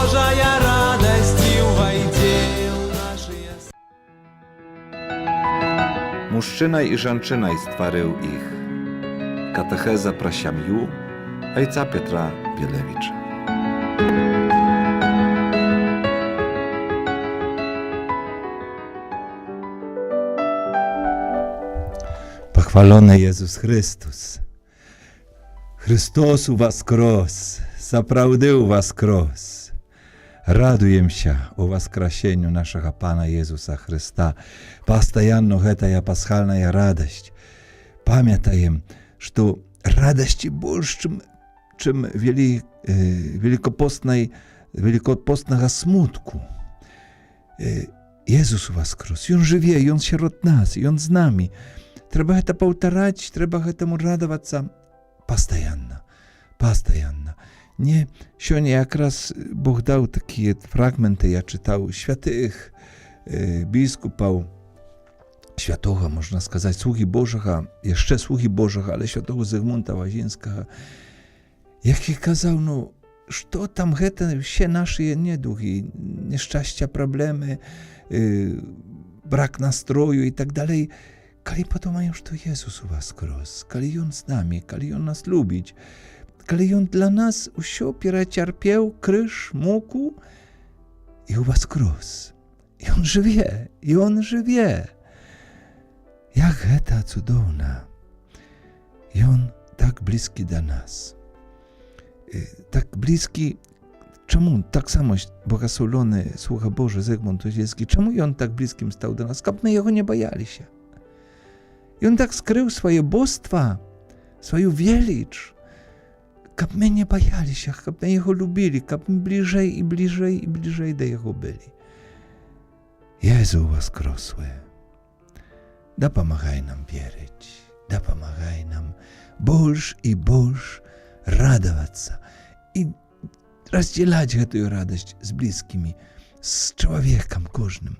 Божая радость увойде в наши Мужчинай і жанчинай створив їх. Катехеза про сім'ю ojca Петра Білевича. Pochwalony Jezus Chrystus. Chrystus воскрес, сапраўды воскрес. Радуем się o воскресению нашего Пана Иисуса Христа. Постоянно гэтая пасхальная радость. Памятаем, что радости больше, чем великопостного смутку. Jezus воскрес, Он живе, и Он сярод нас, и Он з нами. Треба гэта паўтараць, трэба гэтаму радавацца пастаянна. Не, сёння якраз Бог даў такія фрагменты, я чытаў святых біскупаў, святога, можна сказаць, слугі Божага, яшчэ слугі Божага, але святого Зygmunta Łazieńskiego, які казаў, ну, што там гэта ўсе нашыя недугі, няшчасця, праблемы, брак настрою і так далей. Калі падумаем, што Jezus воскрес, калі Ён з намі, калі Ён нас любіць, калі Ён для нас усё перацярпеў, крыж, муку, і воскрес. І Он жыве, і Он жыве. Як гэта цудоўна. Ён так блізкі да нас. Так блізкі, чаму так само богословлёны слуга Божы Зygmunt Łazieński, чаму Ён так блізкім стаў да нас, каб мы яго не баяліся? I On tak skrył swoje bóstwa, swoją wielicz, kab my nie bajali się, kab my Jego lubili, kab my bliżej i bliżej do Jego byli. Jezu waskrosły, da pomagaj nam wierzyć, da pomagaj nam больше i больше radować się i rozdzielać tę radość z bliskimi, z człowiekiem każdym.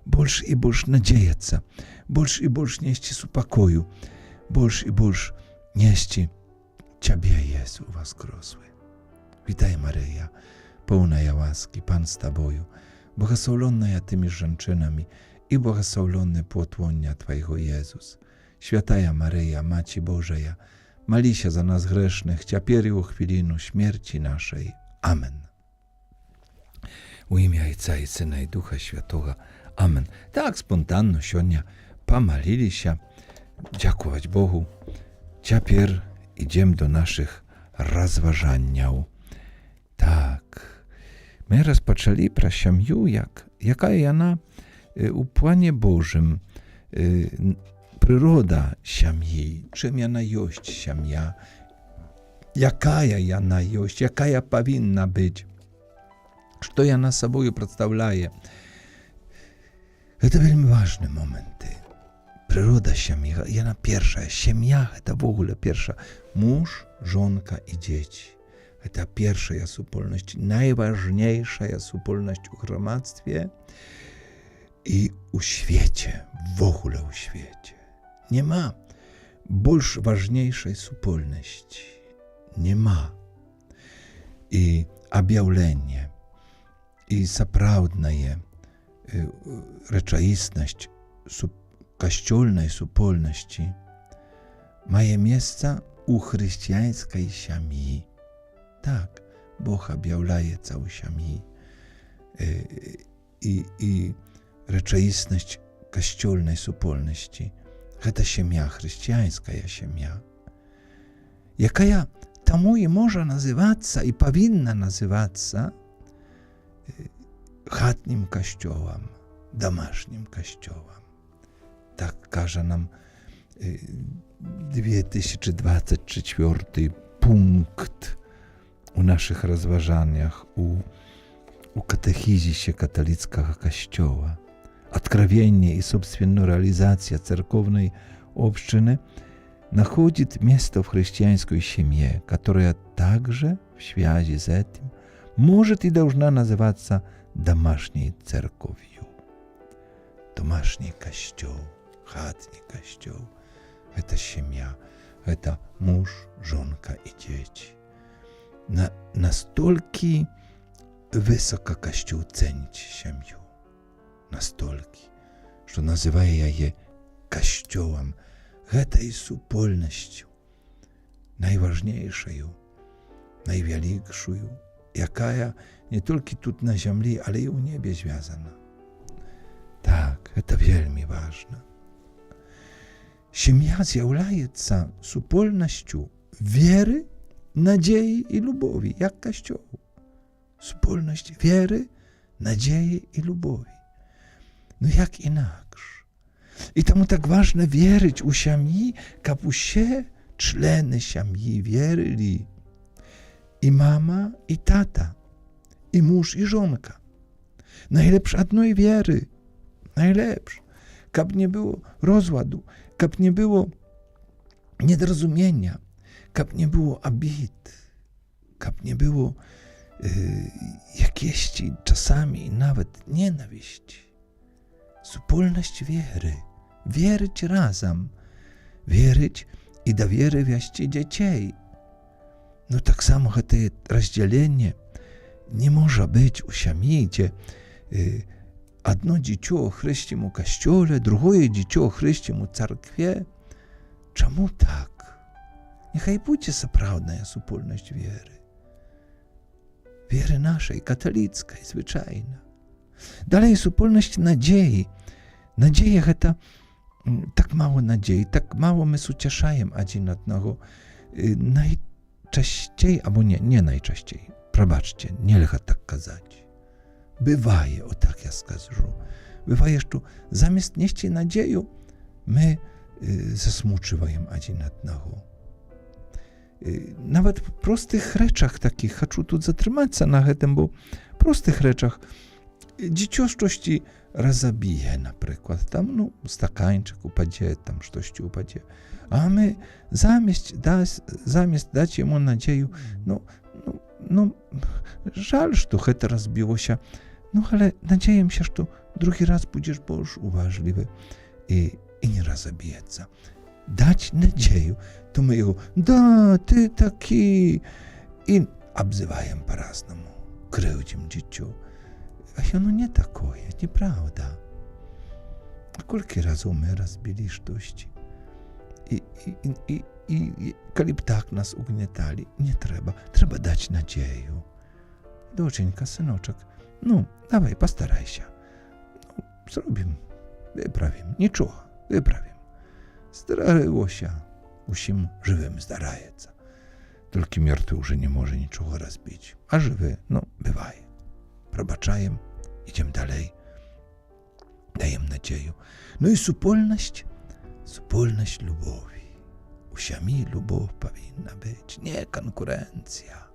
Больше и больше надеяться, больше и больше нести супокою, больше и больше нести Ciebie, Jezu, воскресły. Witaj, Maryja, pełna łaski, Pan z Tobою, błogosławiona Tymi żonczynami i błogosławiony płod łonia Twojego, Jezus. Święta Maryja, Maci Bożeja, mali się za nas grzesznych, ciapier i u chwilinu śmierci naszej. Amen. U imię Ojca i Syna i Ducha Świętego. Amen. Tak spontánno сёння помолили się, dziękować Bogu. Ciapier idziemy do naszych rozważaniów. Tak. My rozpoczęli про сім'ю, jaka ona u Planie Bożym, przyroda сім'ї, czym ona jest сім'я, jaka ona jest, jaka powinna być, co ona sobою przedstawia. Это вельми важные моменты. Природа семьи, она первая. Семья – это в ogóle pierwsza. Mąż, żonka i dzieci. Это pierwsza supolność, najważniejsza supolność u gromadztwie i u świecie, w ogóle u świecie. Nie ma больше ważniejszej supolności. Nie ma. I objawienie, i zaprawdne rzeczywistość kościelnej supolności ma miejsce u chrześcijańskiej семьи. Tak, Bóg objawia całą семьи. I rzeczywistość kościelnej supolności to семья, chrześcijańska семья, jaka тому i może nazywać się i powinna nazywać się chatnim kościołem, domasznim kościołem. Tak każe nam 2024 punkt u naszych rozważaniach, u katechizie katolickiego kościoła. Откровение и собственная реализация церковной общины находит место в христианской семье, которая также в связи с этим может и должна называться домашней церковью. Домашний костел, хатний костел – это семья, это муж, жонка и дети. Настолько високо Kościół cenić сім'ю настільки, що називає її Kościołem, этой супольностью, najważniejszą, największą, jaka nie tylko тут na ziemi, ale i u niebie związana. Tak, to wielmi ważne. Семья з'являється супольністю віри, надії і любові, як Kościół. Супольність віри, надії і любові. Ну як інакше? І тому так важно вірити у сім'ї, щоб усі члени сім'ї вірили. І мама, і тата, і муж, і жонка. Найлепше одної віри. Найлепше. Щоб не було розладу, щоб не було недорозуміння, щоб не було обід, щоб не було якісь czasami nawet nienawiści. Супольність віри. Wierzyć razem. Wierzyć i do wiery wieści dzieci. No tak samo to rozdzielenie nie może być u siemi, gdzie одно dziecię chryścimy u kościole, drugie dziecię chryścimy u cerkwie. Czemu tak? Niechaj będzie zaprawdna супольність wiery. Wiery naszej, katolickiej, zwyczajnej. Dalej супольність nadziei. Nadzieja to tak mało nadziei, tak mało my ucieszajemy один одного. Najczęściej, albo nie najczęściej, probaczcie, nie lecha tak kazać. Bywaje, o tak ja skażę, bywaje, że zamiast nieść nadzieję, my zasmuczywajemy один одного. Nawet w prostych rzeczach takich, chcę tu zatrzymać się na tym, bo w prostych rzeczach dzieciostwości rozabije, na przykład, tam, no, stakańczyk upadzie, tam coś ci upadzie, a my zamiast dać jemu nadzieję, no, żal, że to rozbiło się, no, ale nadzieję się, że drugi raz będziesz boż uważliwy i nie rozabijecie. Dać nadzieję, to my jego, da, ty taki, i obzywają po-raznemu, kryłdzim dzieciu. A ono nie takoje, nieprawda. A koliki razy my rozbili sztuści. I kiedy tak nas ugnietali, nie trzeba. Trzeba dać nadzieję. Docienka, synoczek, no, dawaj, postaraj się. No, zrobimy, wyprawimy, niczego, wyprawimy. Zdarzyło się, усім żywym zdarzaється. Tylko mертwy już nie może niczego rozbić, a żywy, no, bywaje. Probaczajem, idziemy dalej, dajemy nadzieję. No i супольність lubowi. U siemi lubow powinna być, nie konkurencja.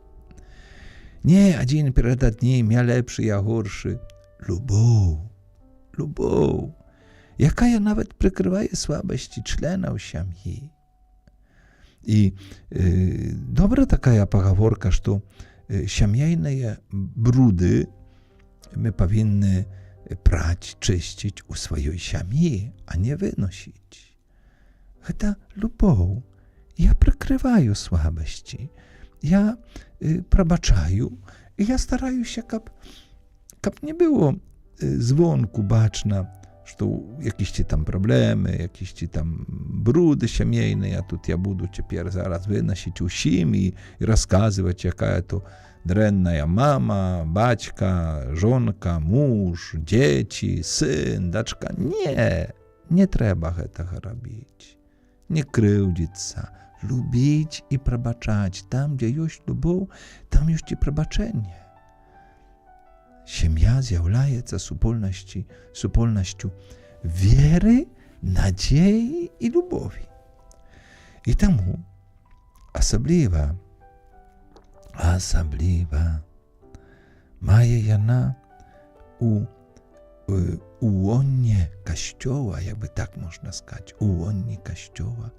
Nie, jeden przed drugim, ja lepszy, ja gorszy. Lubow. Jaka ja nawet przykrywaje słabości członów siemi. I dobra taka pogaworka, że siemiejne brudy my powinny prać, czyścić u swojej siemi, a nie wynosić. To lubow. Ja przykrywaję słabości. Ja probaczaję i ja staraję się, kap nie było dzwonku baczna, że jakieś tam problemy, jakieś tam brudy siemiejne, a tu ja budu teraz zaraz wynosić usім i rozkazywać, jaka to drenna mama, baćka, żonka, mąż, dzieci, syn, daczka. Nie trzeba tego robić. Nie kryłdzić się, lubić i probaczać. Tam, gdzie jest lubow, tam jest i probaczenie. Siemia zjawляється супольністю wiery, nadziei i lubowi. I temu особливо mає jana u łonie Kościoła, jakby tak można сказать, u łonie Kościoła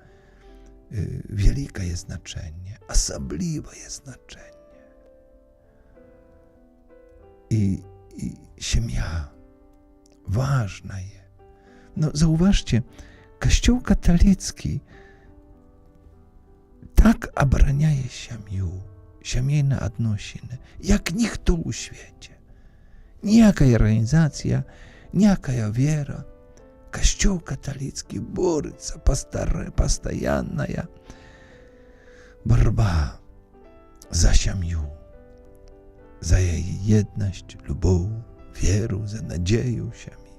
wielkie jest znaczenie, особливо jest znaczenie. I siemia ważna jest. No zauważcie, Kościół katolicki tak obraniaje siemię, сямейныя адносіны, як ніхто ў свеце. Ніякая арганізацыя, ніякая вера. Касцёл каталіцкі бореться, пастаянная борьба за сям'ю, за яе еднасць, любоў, веру, за надзею ў сям'і.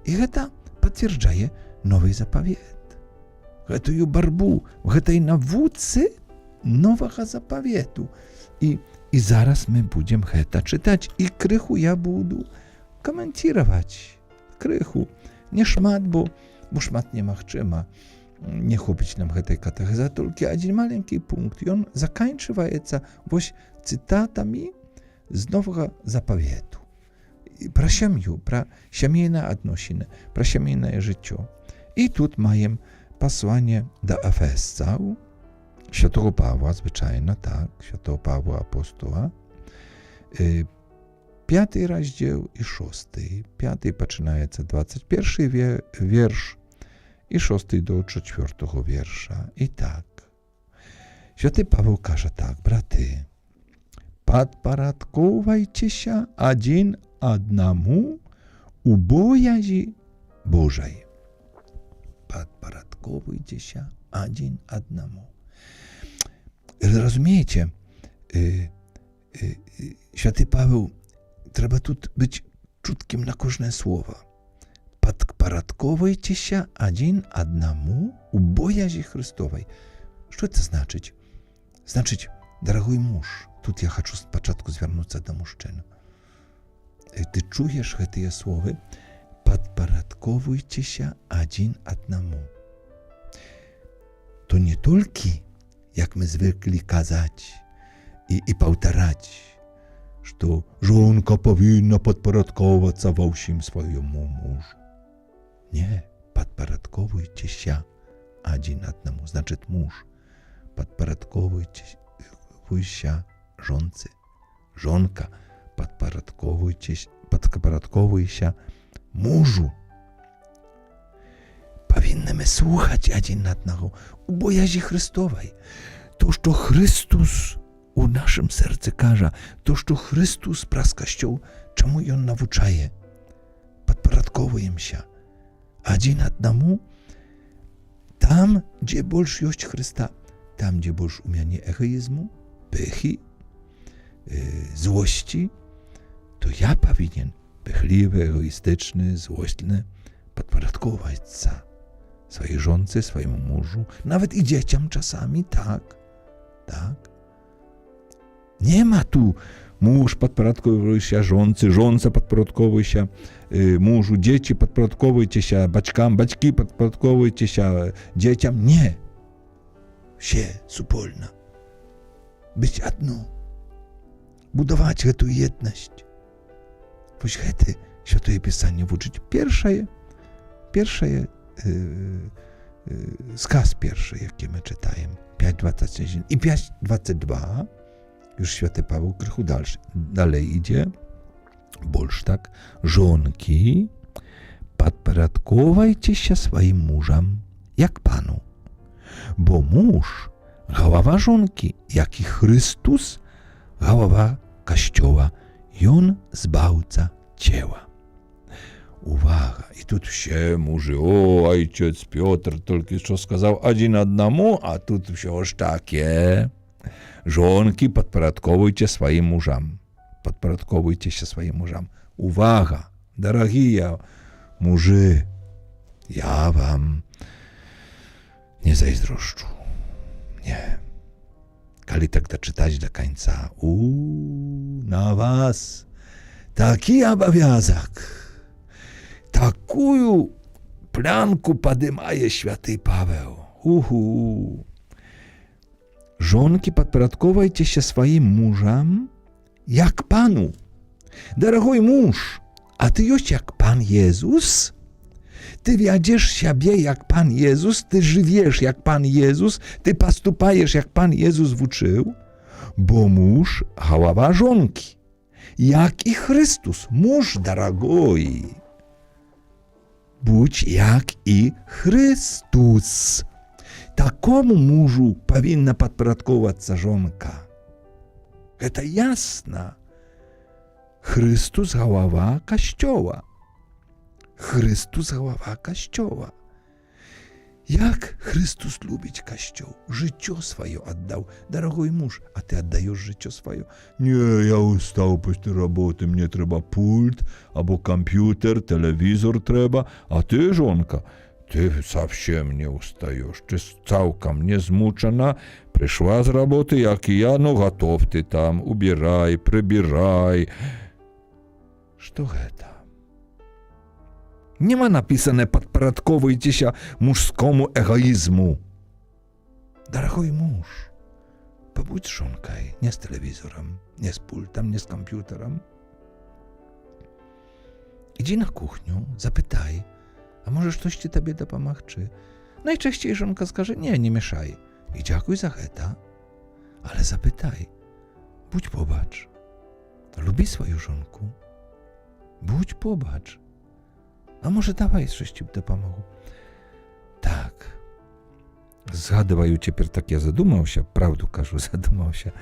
І гэта пацвярджае новы запавет. Гэтую барбу, гэтай навуцы новага запавету. І зараз мы будзем гэта чытаць, і крыху я буду каментировать. Крыху. Не шмат, бо шмат немагчыма. Не хопіць нам гэтай катэхезы, толькі адзін маленькі пункт. Ён заканчваецца вось цытатамі з новага запавету. Пра сям'ю, пра сямейныя адносіны, пра сямейнае жыццё. І тут маем пасланне да Ефесцаў, святого Павła, звычайна так, святого Павła апостола, 5 раздзел і 6. 5 пачынаецца 21 верш і 6 до 4 верша. І так. Святы Павел кажа так: браты, падпарадкоўвайцеся адзін аднаму у боязі Божай. Падпарадкоўвайцеся адзін аднаму. Разумееце, святы Павел, трэба тут быць чуткім на кожнае слово. Падпарадкоўвайцеся адзін аднаму у боязі Христовай. Што це значыць? Значыць, дарагой муж, тут я хочу спачатку звярнуцца да мужчын. Ты чуеш гэтыя словы? Падпарадкоўвайцеся адзін аднаму. То не толькі, як мы звыклі казаць і паўтараць, што жонка павінна падпарадкоўвацца ва ўсім свайму мужу. Не, падпарадкоўвайцеся адзін аднаму. Значыць, муж, падпарадкоўвайся жонцы. Жонка, падпарадкоўвайся мужу. Павінны мы слухаць адзін аднаго у боязі Христовай. То, што Христус у нашым сэрцы кажа, то, што Христус праз Касцёл, чаму ён навучае? Падпарадкоўваемся адзін аднаму там, дзе больш ёсць Хрыста, там, дзе больш у мяне эгоізму, пэхі, злосці, то я павінен пэхлівы, эгоістычны, злосны падпарадкоўвацца сваёй жонцы, свайму мужу, нават і дзецям часамі, так. Нема ту муж падпарадкоўвайся жонцы, жонца падпарадкоўвайся мужу, дзеці падпарадкоўвайцеся бацькам, бацькі падпарадкоўвайцеся дзецям. Не. Все супольна. Быць адно. Будаваць гэтую еднасць. Вось гэты Святое Пісанне вучыць. Першае сказ першы, які мы чытаем, 5:21 і 5:22, już święty Paweł krychu dalej idzie, больш tak, żonki, podporządkowajcie się swoim mużom, jak Panu, bo mąż, głowa żonki, jak i Chrystus, głowa Kościoła, i on zbawca ciała. Uwaga, i тут все мужи, ojciec Piotr tylko co сказал один одному, a тут все ж takie. Żonki, podporządkowujcie swoim mużom. Podporządkowujcie się swoim mużom. Uwaga, дорогие мужи, ja wam nie zazdroszczę. Nie. Kali tak doczytać do końca, na was taki obowiązek. Такую планку подымае святы Павел. Żonki, podporządkowajcie swoim mużom jak Panu. Drogi mąż, a ty jest jak Pan Jezus? Ty wiedziesz siebie jak Pan Jezus, ty żywiesz jak Pan Jezus, ty postupajesz jak Pan Jezus uczył, bo mąż głowa żonki, jak i Chrystus, mąż drogi. Будь jak i Chrystus. Такому мужу павінна падпарадкоўвацца жонка. Гэта ясна. Христус галава Касцёла. Христус галава Касцёла. Як Христус любіць Касцёл, жыццё сваё аддаў. Дарагой муж, а ты аддаеш жыццё сваё? Не, я устаў пасля работы, мне трэба пульт, або камп'ютер, тэлевізор трэба, а ты, жонка, ты совсем не устаешь, ты цалкам не змучана, пришла з работы, як і я, ну готов ты там, убирай, прибирай. Што гэта? Нема написане «Падпарадковуйцеся мужскому эгоизму». Дорогой муж, побудь с жонкой, не с телевизором, не с пультом, не с компьютером. Иди на кухню, запытай, а może штосьці табе дапамагчы. Найчасцей жонка скажа: «Не, не мешай». І дзякуй за гэта. Але запытай, будь побач. Люби свою жонку. Будь побач. А може, давай штосьці дапамогу. Так. Згадываю цяпер, так я задумаўся, правду кажу, задумаўся.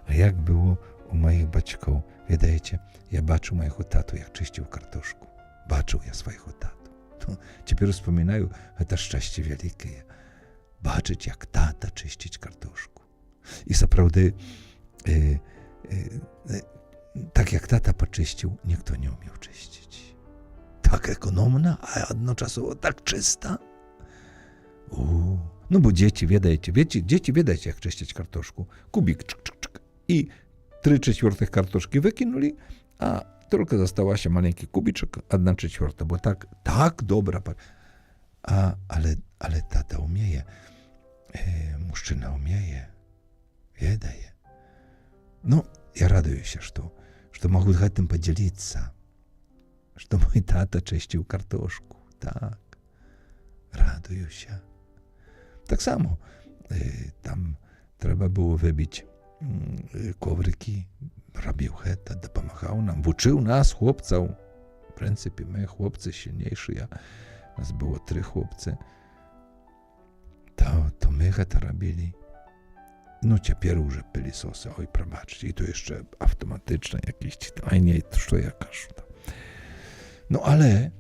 А як было у маіх бацькоў? Ведаеце, я бачу майго тату, як чысціў картошку. Бачыў я свайго тату. Цяпер успамінаю, гэта шчасце вялікае. Бачыць, як тата чысціць картошку. І сапраўды, так як тата пачысціў, ніхто не ўмеў чысціць. Так економна, а адночасово так чиста. Ну, бо дзеці, ведаеце, як чысціць картошку. Кубік, чик-чик-чик. І 3/4 картошки выкинули, а только заставаўся маленькі кубічак, 1/4, бо так добра. Але тата умее, мужчына умее, ведае. Ну, я радуюся, што магу гэтым падзяліцца, што мой тата чысціў картошку. Так, радуюся. Таксама там трэба было выбіць коврыкі, рабіў гэта, дапамагаў нам, вучыў нас, хлопцаў. В прынцыпе, мы хлопцы сильнейшыя. Нас было 3 хлопцы. То мы гэта рабілі. Ну, цяпер уже пылесосы, ой, прабачце, і то яшчэ аўтаматычна якісь, ай, не, што я кажу. Ну, але,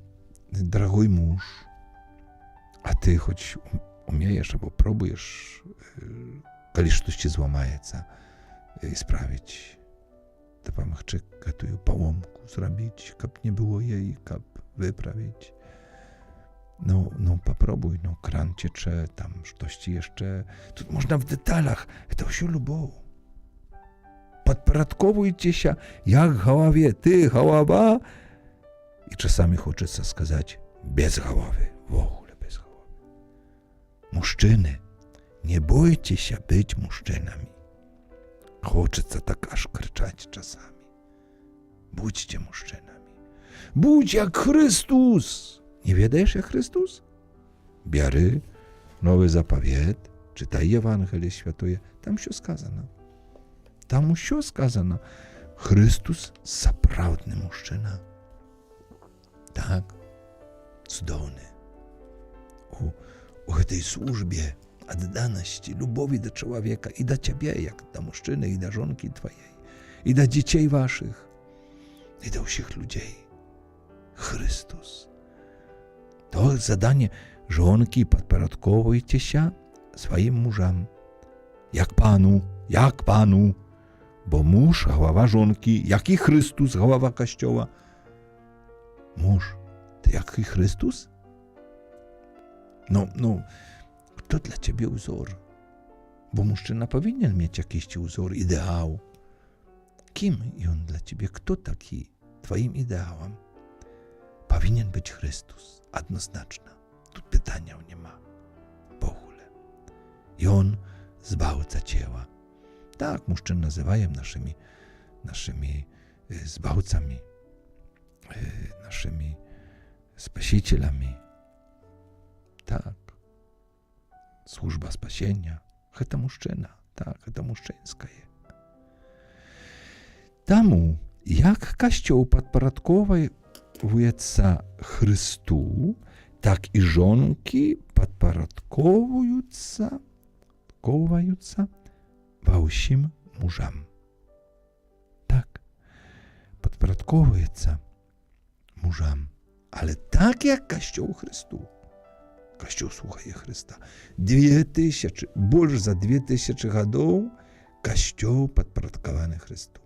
дарагой муж, а ты хоць умееш або пробуеш, калі штосьці зламаецца, справіць, дапамагчы гэтую паломку зрабіць, каб не было яе, каб выправіць. Ну, попробуй, кран цечэ, там штосьці яшчэ. Тут можна в дэталях, это ўсё любоў. Падпарадковуйцеся, як галаве, ты галава. І часамі хочацца сказаць, без галавы, вогуле без галавы. Мужчыны, не бойцеся быць мужчынамі. Хочацца так аж крычаць часамі. Будзьце мужчынамі. Будь як Христус. Nie wiedаеш, jak Chrystus? Bierz Nowy Zapowiet, czytaj Ewangelię Świętuje, tam все сказано. Tam все сказано. Chrystus zaprawdny mężczyzna. Tak, cudowny. U tej służbie oddaności, lubowi do człowieka i do ciebie, jak do mężczyzny, i do żonki twojej, i do dzieci waszych, i do wszystkich ludzi. Chrystus. To zadanie żonki, podporządkowujcie swoim mużom. Jak Panu, bo mąż, głowa żonki, jak i Chrystus, głowa Kościoła. Mąż, ty jak i Chrystus? No, kto dla ciebie wzór? Bo mężczyzna powinien mieć jakiś wzór, ideał. Kim on dla ciebie? Kto taki twoim ideałem? Powinien być Chrystus, jednoznaczna. Tu pytania nie ma. W ogóle. I On zbawca ciała. Tak, mężczyzn nazywają naszymi zbawcami, naszymi spasicielami. Tak. Służba spasienia. To mężczyzna. Tak, to mężczyńska jest. Temu, jak Kościół podporządkowuje Chrystu, tak i żonki podporządkowujące podporządkowująca wa усім mużam. Tak, podporządkowująca mużam, ale tak jak Kościół Chrystu. Kościół słuchaje Chrysta. 2000, больше za 2000 годов Kościół podporządkowany Chrystu.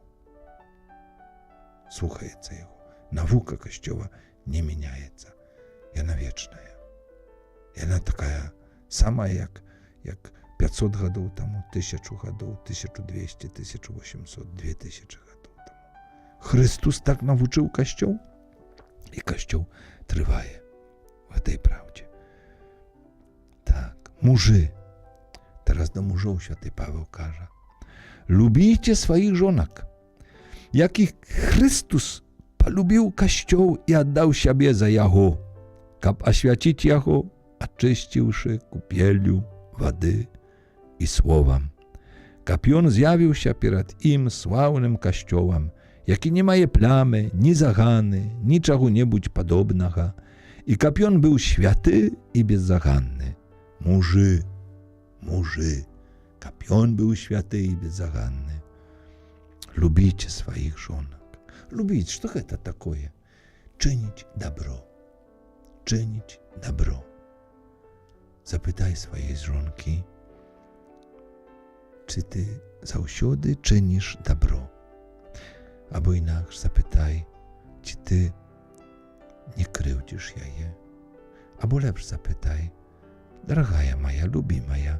Słuchaється Jego. Nauka Kościoła nie zmieniaється. Ona wieczna. Ona taka sama jak 500 годов temu, 1000 годов, 1200, 1800, 2000 годов temu. Chrystus tak nauczył Kościół i Kościół trwaje w tej prawdzie. Tak, muży. Teraz do mużów święty Paweł każe. Lubijcie swoich żonek, jakich Chrystus polubił Kościół i oddał siebie za Jego, kab oświęcić Jego, oczyściwszy kupielju wody i słowem. Kab on zjawił się przed im sławnym Kościołem, jaki nie ma plamy, ni zagany, niczego-niebudź podobnego, i kab on był święty i bezzaganny. Muży, kab on był święty i bezzaganny. Lubicie swoich żonek. Lubić, co to takie? Czynić dobro. Czynić dobro. Zapytaj swojej żonki, czy ty zawsze czynisz dobro. Albo inaczej zapytaj, czy ty nie krzywdzisz jej. Albo lepszy zapytaj, droga moja, lubimая,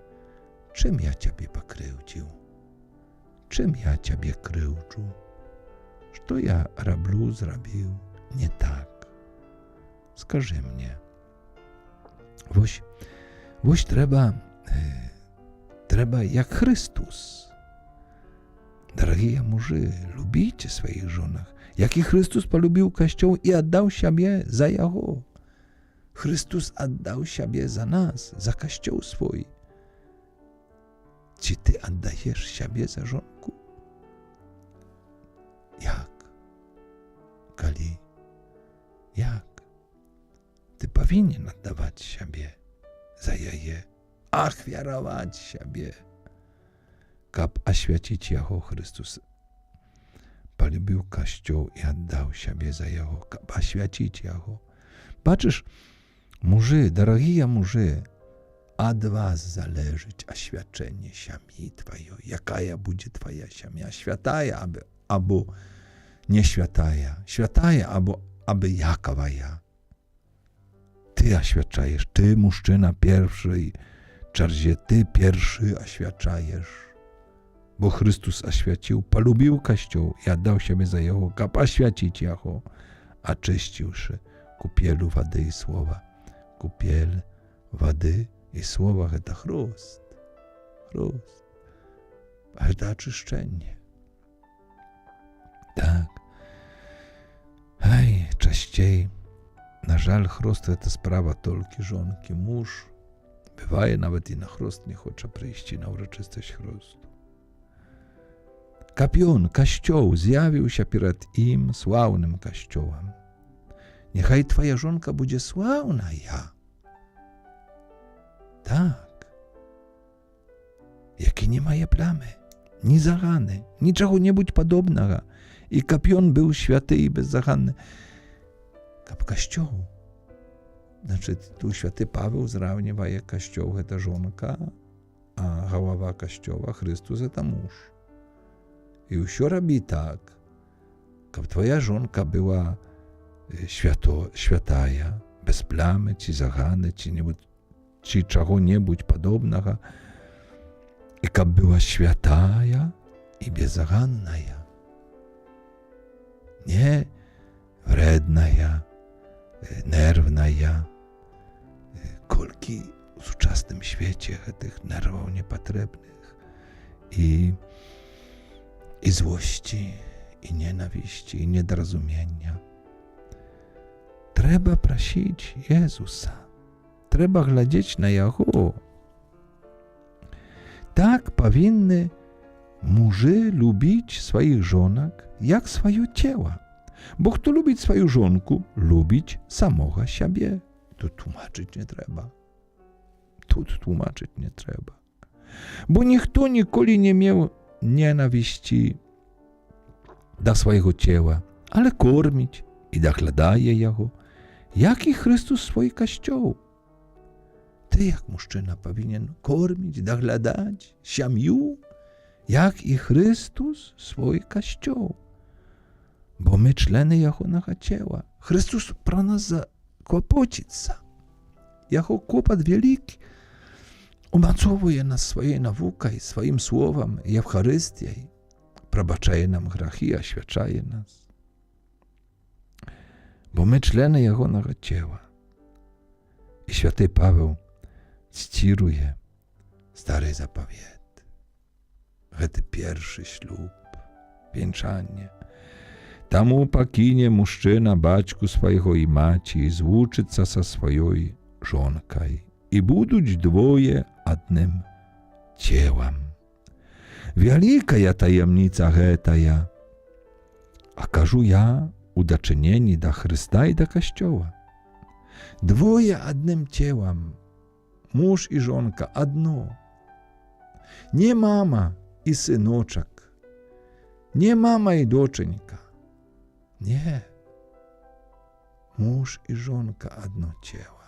czym ja ciebie pokrzywdził? Czym ja ciebie krzywdził? Co ja zrobił nie tak? Skaży mnie. Woś trzeba jak Chrystus. Drogie muży, lubijcie swoich żonach, jaki Chrystus polubił Kościół i oddał siebie za Jego. Chrystus oddał siebie za nas, za Kościół swój. Czy ty oddajesz siebie za żonku? Jak? Kali? Jak? Ty powinien oddawać siebie za jej, ofiarować siebie. Kab oświęcić Jego, Chrystus polubił Kościół i oddał siebie za Jego, kab oświęcić Jego. Patrzysz, muży, drogie muży, od was zależy oświadczenie siemi twojej, jaka będzie twoja siemia, świętaja, albo nie świętaja, świętaja, albo jakawa ja. Ty oświadczajesz, ty mężczyzna pierwszy, czarzie ty pierwszy oświadczajesz, bo Chrystus oświęcił, polubił Kościół i oddał siebie za Jego, kab oświęcić Jego, oczyściwszy kupielu wody i słowa. Kupiel wody i słowa to chróst. To oczyszczenie. Tak. Hej, częściej, na żal, chrost to sprawa tylko żonki, mąż. Bywaje nawet i na chrost nie chce przyjść na uroczystość chrostu. Kapion, Kościół zjawił się przed im sławnym Kościołem. Niechaj twoja żonka będzie sławna ja. Tak. Jakie nie ma plamy, ni zagany, niczego-niebudź podobnego. I kab on był święty i bezzaganny. Kab Kościół. Znaczy, tu święty Paweł zrównywa Kościół to żonka, a głowa Kościoła, Chrystus to mąż. I wszystko robi tak, kab twoja żonka była świętaja, bez plamy, czy zagany, czy czego-niebudź podobnego. I kab była świętaja i bezzaganna. Nie wredna, nerwna. Kolki w współczesnym świecie tych nerwów niepotrzebnych i złości, i nienawiści, i niedorozumienia. Trzeba prosić Jezusa. Trzeba глядеть na Jego. Tak powinny muży lubić swoich żonek jak swoje ciało. Bo kto lubić swoją żonkę, lubić samego siebie. Tu tłumaczyć nie trzeba. Бо ніхто ніколи не мав ненависті до свого тіла, але кормить і доглядає його, як і Христос свій Костюл. Ти, як мужчина, повинен кормити, доглядати сім'ю, як і Христос свій Костюл. Бо ми члени Його тіла. Христос про нас клопочиться. Його клопот великий. Умацовує нас своєю наукою, своїм словом, Євхаристією. Пробачає нам гріхи, освячає нас. Бо ми члени Його тіла. І святий Павел цитує Старий Заповіт. Це перший шлюб, вінчання. Тому покине мужчина батьку свого і маті, і звучиться со своєю жонкою, і будуть двоє одним тілом. Великая таємниця гетая, а кажу я у дочиненні до Христа і до Костюла. Двоє одним тілом, муж і жонка одно. Не мама і синочок, не мама і доченька. Nie. Mąż i żonka одно ciało.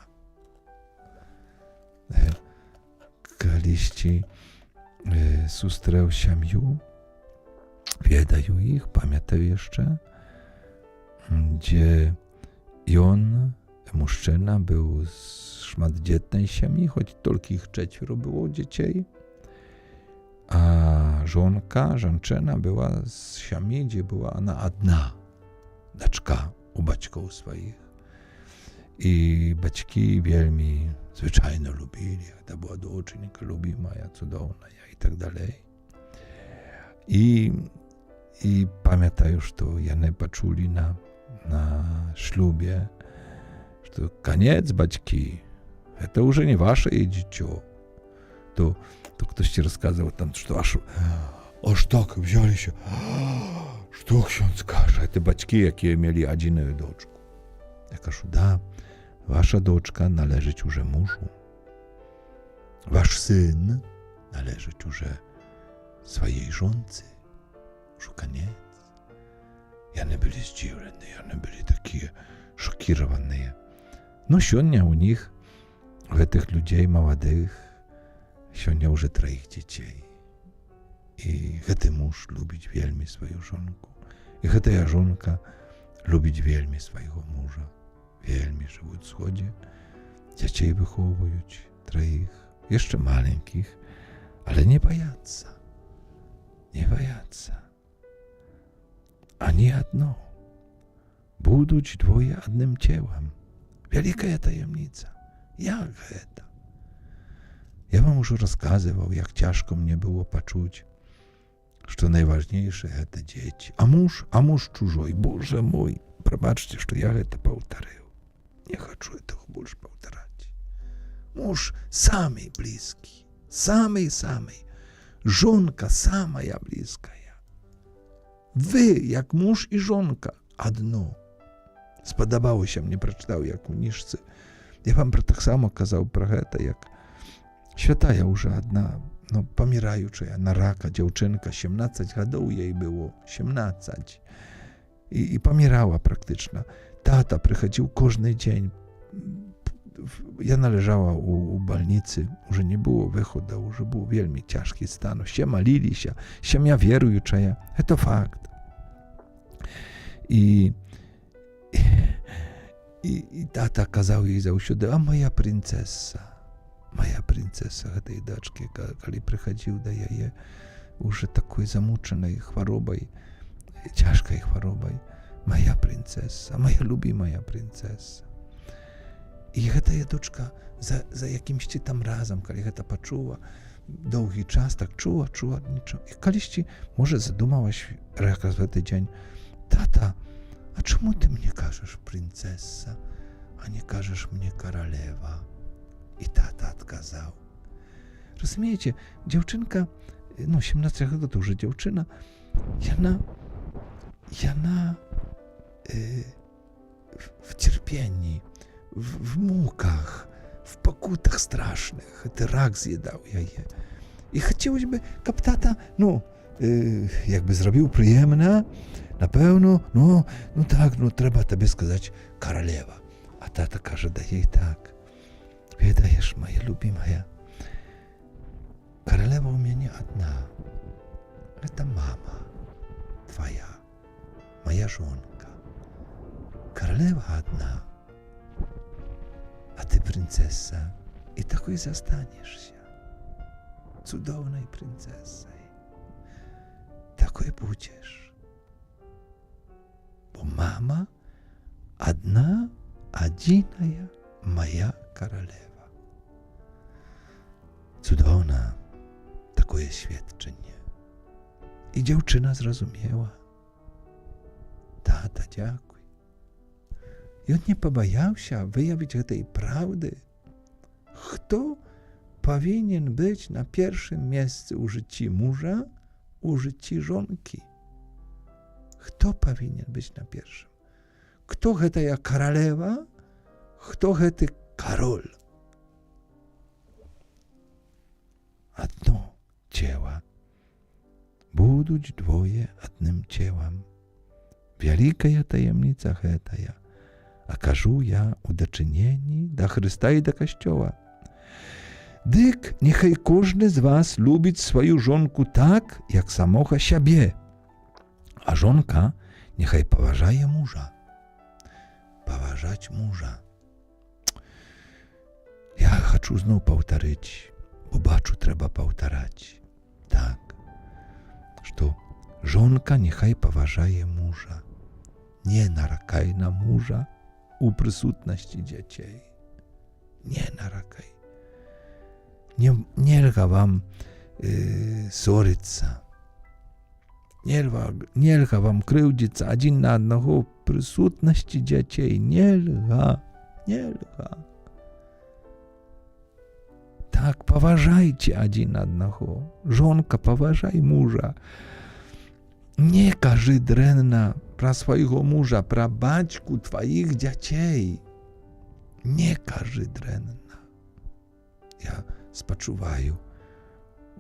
Kaliści susтрел сім'ю, wiedają ich, pamiętają jeszcze, gdzie i on, mężczyzna, był z szmatdzietnej siemi, choć tylko ich 4 było dzieci, a żonka była z siemi, gdzie była ona одна. Дочка у батьків своїх. І батьки вельми, звичайно, любили, це була доченька, любимая, цудовна і так далі. І пам'ятаю, що вони почули на шлюбі, що кінець, батьки, це вже не ваше дитя. То хтось розказував там, що аж так взялися. Що ksiądz каже? Це батьки, які мали одну дочку. Я кажу, да, ваша дочка належить уже мужу. Ваш син належить уже своїй жонці. Що конець. Вони були здивлені, вони були такі шокіровані. Ну, сьогодні у них, у цих людей молодих, сьогодні вже 3 дітей. I ten mąż lubić wielmi swoją żonkę. I ta żonka lubić wielmi swojego męża. Wielmi żyją w wschodzie. Dzieci wychowują 3, jeszcze maleńkich, ale nie boяться. Nie boяться. Ani jedno. Будуть двоє одним тілом. Велика таємниця. Jak to? Ja wam już rozkazywał, jak ciężko mnie było poczuć, że najważniejsze to dzieci. A mąż чужой. Boże mój, probaczcie, że ja to powtarzał. Nie chcę tego больше powtarzać. Mąż samej bliski, samej. Żonka samая bliskая. Wy, jak mąż i żonka, одно. Сподобалося się mnie, przeczytał jak u kniżce. Ja wam tak samo kazał про это, jak świętaja już одна, pomiraючая na raka dziewczynka, 17 lat jej było, 17. I pomierała praktycznie. Tata przychodził każdy dzień. Ja należała u balnicy, już nie było wychodu, już był wielmi ciężki stan. Się malili się, семья wierująca, to fakt. I tata kazał jej zawsze, a moja princesa, tej daczki, kiedy przychodził do jej, już takiej zamuczonej chorobą, ciężkiej chorobą, moja princesa, moja lubimая princesa. I ta doczka za jakimś tam razem, kiedy to poczuła, długi czas tak czuła niczego. I kiedyś może zadumałaś raz w ten dzień, tata, a czemu ty mnie każesz princesa, a nie każesz mnie królowa? I tata odkazał. Rozumiecie, dziewczynka, 17 lat to już dziewczyna, jana w cierpieniu, w mukach, w pokutach strasznych, ten rak zjadał jej. I chciałoby, kab tata, no, jakby zrobił przyjemne, na pewno, no tak, no trzeba tobie skazać королева. A tata każe da jej tak. Wiedajesz, moja любимая, королева у меня одна. Это мама твоя, моя żonka. Королева одна, a ty princesa i takiej zostaniesz się. Cudownej princesą. Takiej będziesz. Bo mama одна, одиная моя королева. Cudowna, takie świadczenie. I dziewczyna zrozumiała. Tata, dziękuj. I on nie pobajał się wyjawić tej prawdy. Kto powinien być na pierwszym miejscu u życia męża, u życia żonki? Kto powinien być na pierwszym? Kto to jest королева, kto to jest король? Одно ciało. Будут двое одним ciałem. Wielka tajemnica hetaya. Окажу я у дочиненні до Христа і до Костьоła. Дик, нехай кожен з вас любить свою жонку так, як самого себе, а жонка нехай поважає мужа. Поважать мужа. Я хочу знов повторити, бо бачу, треба повторять. Так, що жонка нехай поважає мужа. Nie narakaj na męża u присутності dzieci. Nie narakaj. Nie lga wam ссориться. Nie lga wam krzywdzić один na одного w присутності dzieci. Nie lga. Tak, poważajcie один одного. Żonka, poważaj męża. Nie każy drenna pra swojego męża, pra baćku twoich dzieci. Nie każy drenna. Ja spaczuwaju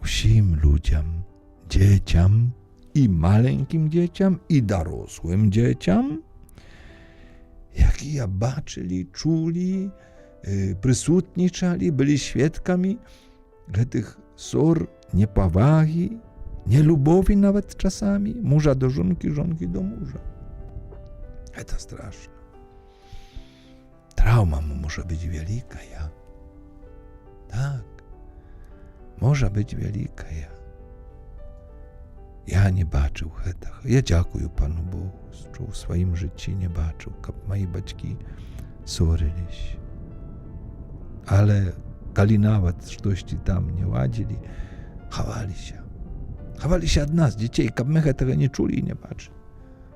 wszystkim ludziom, dzieciom i maleńkim dzieciom i dorosłym dzieciom, jak ja baczyli, czuli, przysutniczali, byli świadkami tych ссор, niepowagi, nielubowi nawet czasami, męża do żonki, żonki do męża. To straszne. Trauma może być wielka, ja. Tak, może być wielka, ja. Ja nie baczył hetach. Ja dziękuję Panu Bogu, że w swoim życiu nie baczył, jak moi baćki ссорили się. Ale kali nawet coś tam nie ładzili, chowali się. Chowali się od nas, dzieci, jak my tego nie czuli i nie patrzyli.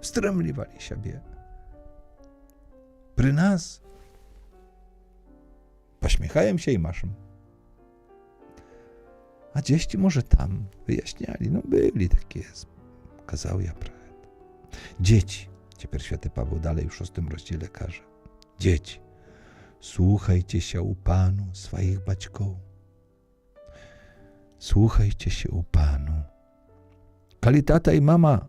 Wstręmliwali siebie. Przy nas pośmiechają się i maszą. A dzieci może tam wyjaśniali, no byli takie, kazał ja prawdę. Dzieci, teraz święty Paweł dalej w 6 rozdziale każe. Dzieci, słuchajcie się u Panu swoich baćków. Słuchajcie się u Panu. Kali tata i mama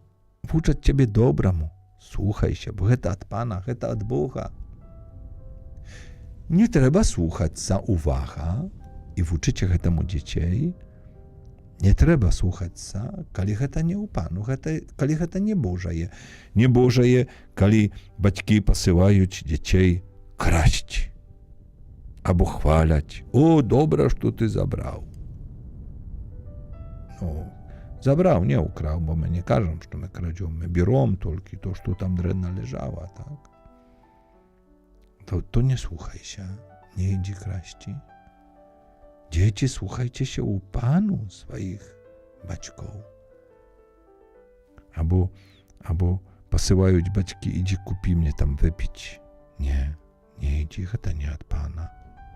uczą ciebie dobremu, słuchaj się, bo to od Pana, to od Boga. Nie trzeba słuchać za uwagę i uczycie temu dzieci. Nie trzeba słuchać za, kali to nie u Panu, kali to nie Boże je. Nie Boże je, kali baćki posyłają dzieci kraść albo chwalać. O, dobra, że ty zabrał. No, zabrał, nie ukrał, bo my nie każą, że my kradziemy. My bierzemy tylko to, co tam drewna leżała, tak? To nie słuchaj się, nie idź kraści. Dzieci, słuchajcie się u Panu swoich baćków. Albo posyłają baćki, idź kupi mnie tam wypić. Nie idź, to nie od Pana,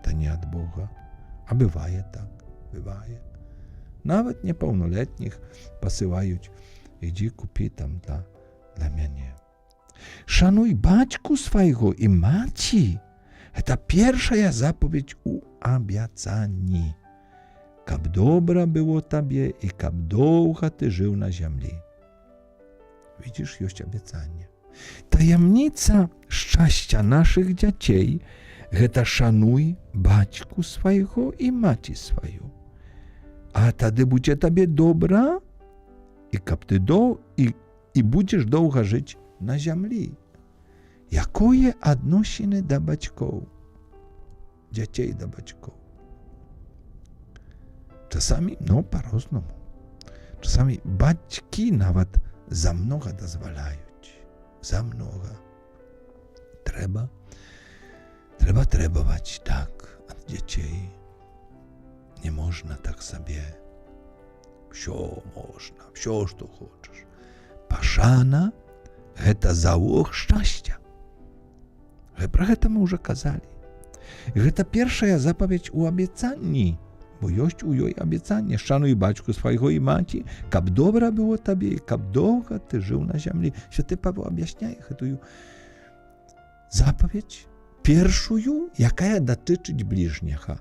to nie od Boga. A bywaje tak, bywaje. Nawet niepełnoletnich posyłają, idź kupi tam dla mnie. Szanuj baćku swojego i maci. To pierwsza zapowiedź u obiecani. kab dobra było Tobie i kab długo Ty żył na ziemi. Widzisz, jest obiecanie. Tajemnica szczęścia naszych dzieci, to szanuj baćku swojego i maci swoją. A wtedy będzie Tobie dobra i kab Ty i będziesz długo żyć na ziemi. Jakie odnosiny do baćków? Dzieci do baćków. Czasami, no, po-różnemu. Czasami baćki nawet za mnogo dozwalają. Za mnogo. Trzeba trebować tak od dzieci. Nie można tak sobie. Wsio można, wsio, co chcesz. Paszana to załóg szczęścia. Про це ми вже казали. І це перша заповідь у обіцянні. Бо є у її обіцянні. Шануй батьку свого і маті, каб добре було тобі, і каб довго ти жив на землі. Святий Павло об'ясняє цю заповідь першою, яка дотичить ближнього.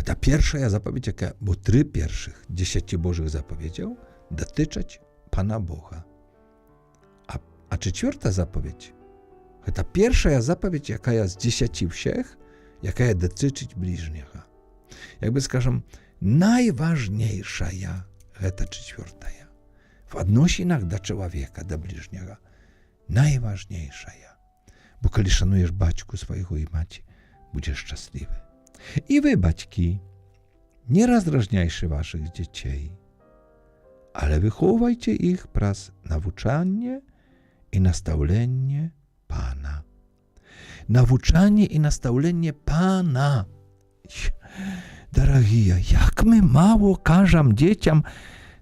Це перша заповідь, яка, бо 3 перших 10 Божих заповідей дотичать Pana Boga. A 4 zapowiedź to pierwsza zapowiedź, jaka jest z 10 wszech, jaka dotyczyć bliźniego. Jakby skażem, najważniejsza to 4. W odnosinach do człowieka, do bliźniego. Najważniejsza. Bo kiedy szanujesz baćku swojego i maci, będziesz szczęśliwy. I wy, baćki, nie rozdrażniajcie waszych dzieci, ale wychowajcie ich przez nauczanie i nastawienie Pana. Nauczanie i nastawienie Pana. Дорогие, jak my mało każemy dzieciom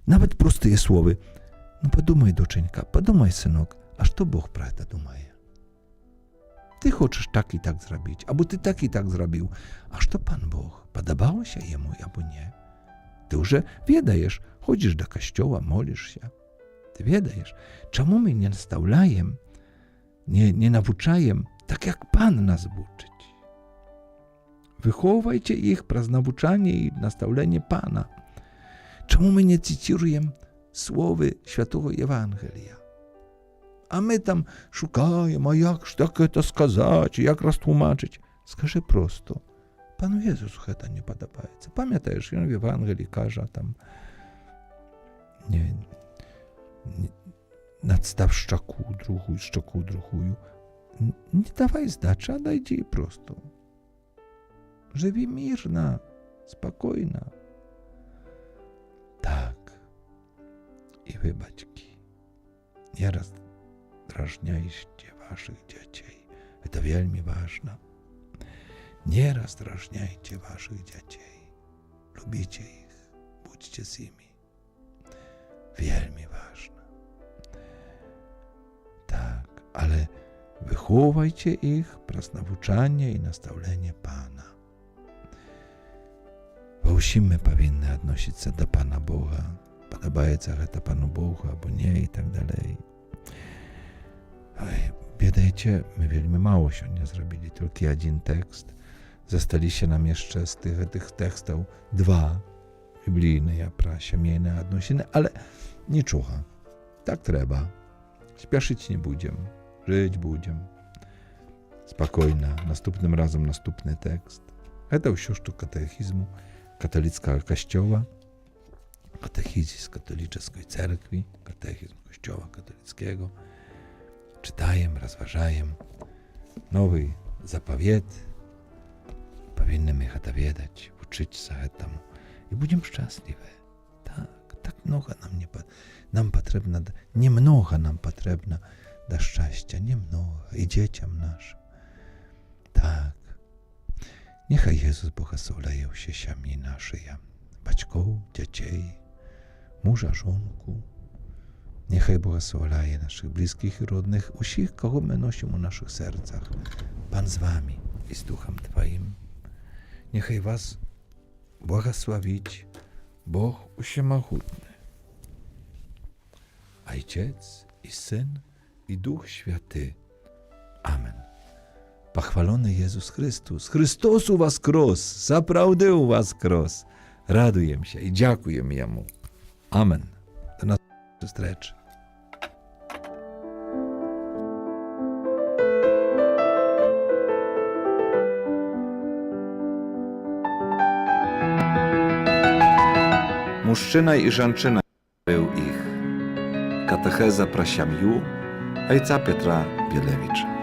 nawet proste słowy. No podumaj, dоченька, podumaj, synok, a co Bóg про to думає? Ty chcesz tak i tak zrobić, albo ty tak i tak zrobił. A co Pan Bóg? Podobało się Jemu, albo nie? Ty już wiedajesz, chodzisz do kościoła, molisz się. Ty wiedajesz, czemu my nie nastawiajem, nie nauczajem, tak jak Pan nas uczyć. Wychowajcie ich przez nauczanie i nastawienie Pana. Czemu my nie cytujemy słowy Świętego Ewangelia? A my tam szukajemy, a jak to skazać, jak roztłumaczyć. Skaże prosto. Panu Jezus to nie podoba. Pamiętajesz, on w Ewangelii każe tam nie nadstaw szczaku druchuju. Nie dawaj zdacza, a daj jej prosto. Żywi mirna, spokojna. Tak. I wy, baćki, nie rozdrażniajcie waszych dzieci. To wielmi ważne. Nie rozdrażniajcie waszych dzieci. Lubicie ich. Bądźcie z nimi. Wielmi ważne. Tak, ale wychowajcie ich przez nauczanie i nastawienie Pana. Bo my powinny odnosić się do Pana Boga. Podobaється to Panu Bogu, albo nie i tak dalej. Wiedajcie, my wielmi mało się nie zrobili. Tylko jeden tekst. Zostali się nam jeszcze z tych tekstów 2 biblijne, про сімейne odnosiny, ale niczego. Tak trzeba. Śpieszyć nie będziemy. Żyć będziemy. Spokojnie. Następnym razem następny tekst. To wszystko katechizmu katolickiego kościoła. Katechizis katolickiej cerkwi. Katechizm kościoła katolickiego. Czytajemy, rozważajemy. Nowy zapowiedź. Powinniśmy to wiedzieć, uczyć się temu. I będziemy szczęśliwi. Tak mnogo nam potrzebne, niemnogo nam potrzebne do szczęścia, niemnogo. I dzieciom naszym. Tak. Niechaj Jezus błogosławi się siami naszej, baćków, dzieci, męża, żonku. Niechaj błogosławi naszych bliskich i rodnych, wszystkich, kogo my nosimy w naszych sercach. Pan z wami i z Duchem Twoim. Niechaj was błogosławić Bóg Wszechmogutny, Ojciec i Syn i Duch Święty. Amen. Pochwalony Jezus Chrystus. Chrystus u was kros, zaprawdę u was kros. Raduję się i dziękuję Jemu. Amen. Do następnej zустрічі. Muszczyna i żanczyna był ich. Katecheza prasiamiu, ojca Piotra Bielewicza.